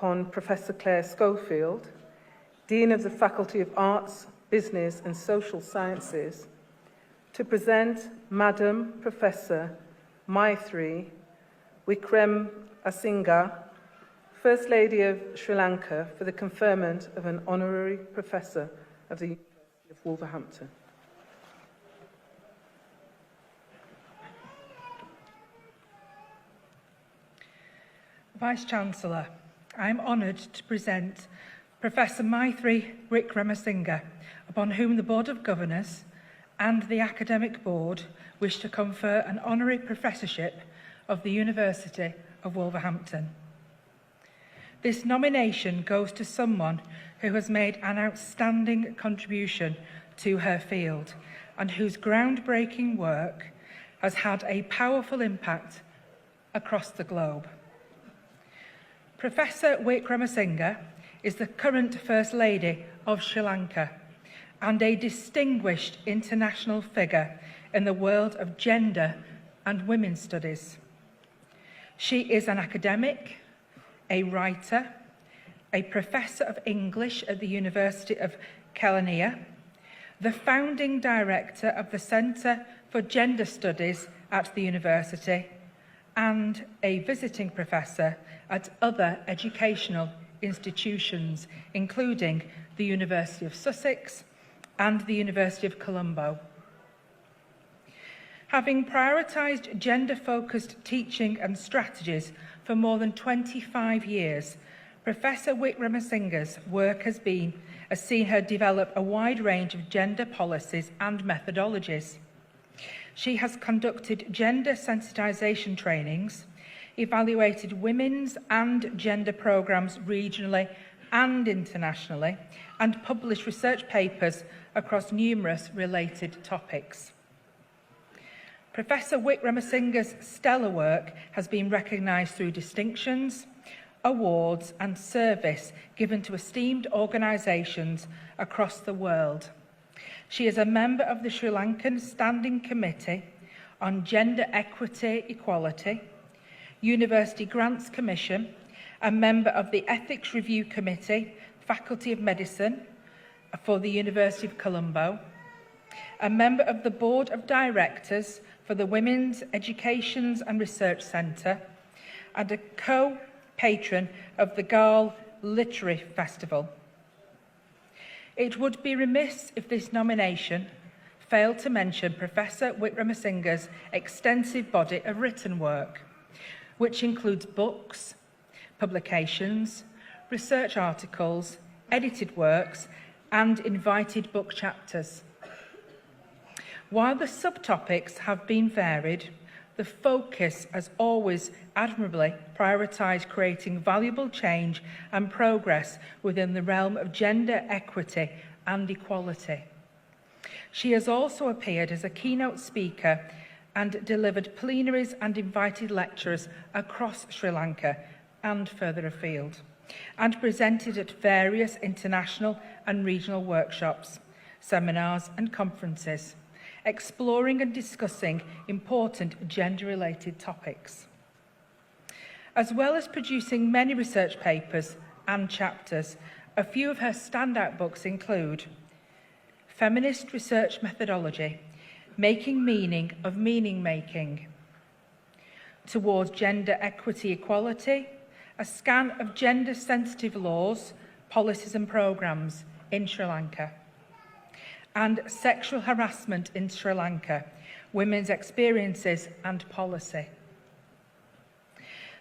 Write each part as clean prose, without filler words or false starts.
upon Professor Claire Schofield, Dean of the Faculty of Arts, Business and Social Sciences, to present Madam Professor Maithri Wickramasinghe, First Lady of Sri Lanka, for the conferment of an honorary professor of the University of Wolverhampton. Vice-Chancellor, I am honoured to present Professor Maithri Wickramasinghe, upon whom the Board of Governors and the Academic Board wish to confer an honorary professorship of the University of Wolverhampton. This nomination goes to someone who has made an outstanding contribution to her field and whose groundbreaking work has had a powerful impact across the globe. Professor Wickramasinghe is the current First Lady of Sri Lanka and a distinguished international figure in the world of gender and women's studies. She is an academic, a writer, a professor of English at the University of Kelaniya, the founding director of the Centre for Gender Studies at the university, and a visiting professor at other educational institutions, including the University of Sussex and the University of Colombo. Having prioritised gender-focused teaching and strategies for more than 25 years, Professor Wickramasinghe's work has seen her develop a wide range of gender policies and methodologies. She has conducted gender sensitisation trainings, evaluated women's and gender programmes regionally and internationally, and published research papers across numerous related topics. Professor Wickramasinghe's stellar work has been recognised through distinctions, awards and service given to esteemed organisations across the world. She is a member of the Sri Lankan Standing Committee on Gender Equity Equality, University Grants Commission, a member of the Ethics Review Committee, Faculty of Medicine for the University of Colombo, a member of the Board of Directors for the Women's Education and Research Centre, and a co-patron of the Galle Literary Festival. It would be remiss if this nomination failed to mention Professor Wickramasinghe's extensive body of written work, which includes books, publications, research articles, edited works, and invited book chapters. While the subtopics have been varied, the focus has always admirably prioritised creating valuable change and progress within the realm of gender equity and equality. She has also appeared as a keynote speaker and delivered plenaries and invited lectures across Sri Lanka and further afield, and presented at various international and regional workshops, seminars and conferences, exploring and discussing important gender-related topics. As well as producing many research papers and chapters, a few of her standout books include Feminist Research Methodology, Making Meaning of Meaning-Making, Towards Gender Equity Equality, a scan of gender-sensitive laws, policies and programmes in Sri Lanka, and Sexual Harassment in Sri Lanka, Women's Experiences and Policy.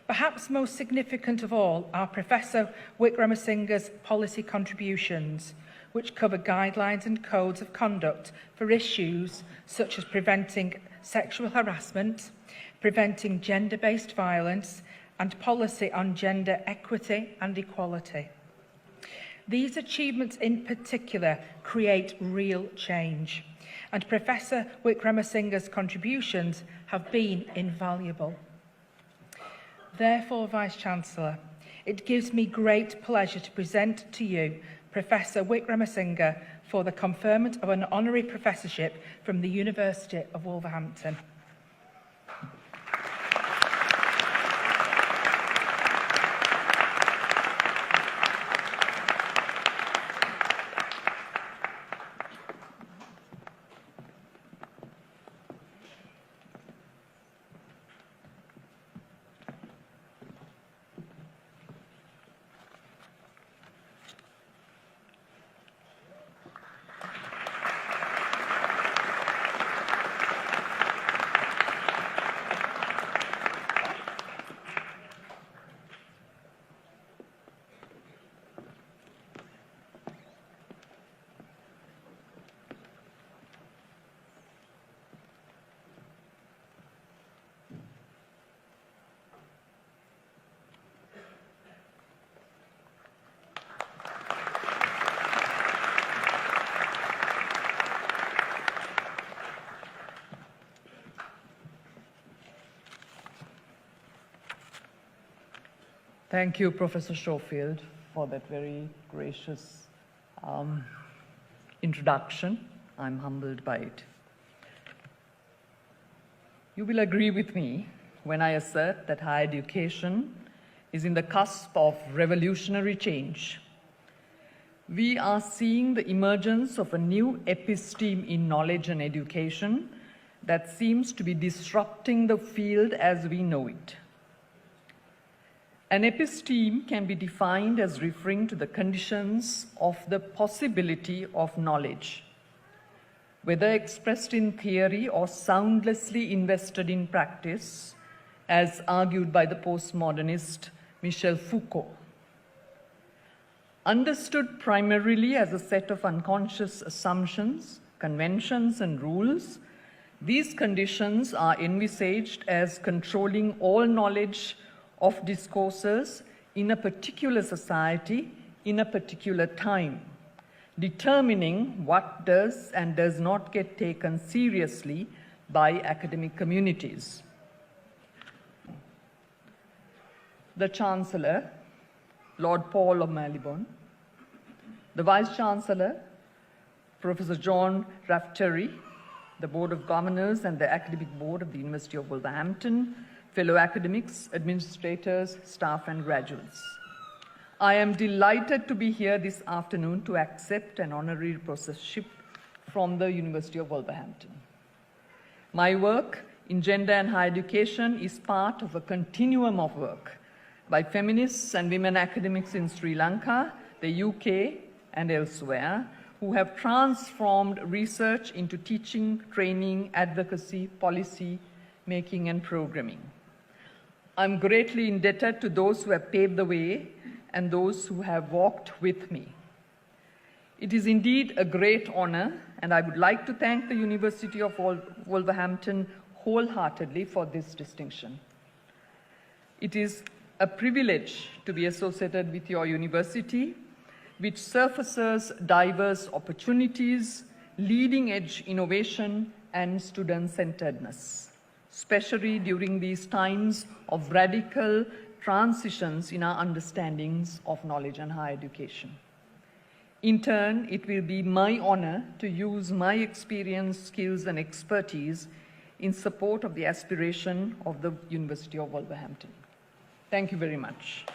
Perhaps most significant of all are Professor Wickramasinghe's policy contributions, which cover guidelines and codes of conduct for issues such as preventing sexual harassment, preventing gender-based violence, and policy on gender equity and equality. These achievements in particular create real change, and Professor Wickramasinghe's contributions have been invaluable. Therefore, Vice-Chancellor, it gives me great pleasure to present to you Professor Wickramasinghe for the conferment of an honorary professorship from the University of Wolverhampton. Thank you, Professor Schofield, for that very gracious introduction. I'm humbled by it. You will agree with me when I assert that higher education is in the cusp of revolutionary change. We are seeing the emergence of a new episteme in knowledge and education that seems to be disrupting the field as we know it. An episteme can be defined as referring to the conditions of the possibility of knowledge, whether expressed in theory or soundlessly invested in practice, as argued by the postmodernist Michel Foucault. Understood primarily as a set of unconscious assumptions, conventions, and rules, these conditions are envisaged as controlling all knowledge of discourses in a particular society, in a particular time, determining what does and does not get taken seriously by academic communities. The Chancellor, Lord Paul of Malibon, the Vice-Chancellor, Professor John Raftery, the Board of Governors and the Academic Board of the University of Wolverhampton, fellow academics, administrators, staff, and graduates. I am delighted to be here this afternoon to accept an honorary professorship from the University of Wolverhampton. My work in gender and higher education is part of a continuum of work by feminists and women academics in Sri Lanka, the UK, and elsewhere, who have transformed research into teaching, training, advocacy, policy making, and programming. I'm greatly indebted to those who have paved the way and those who have walked with me. It is indeed a great honor, and I would like to thank the University of Wolverhampton wholeheartedly for this distinction. It is a privilege to be associated with your university, which surfaces diverse opportunities, leading-edge innovation, and student-centeredness, especially during these times of radical transitions in our understandings of knowledge and higher education. In turn, it will be my honor to use my experience, skills, and expertise in support of the aspiration of the University of Wolverhampton. Thank you very much.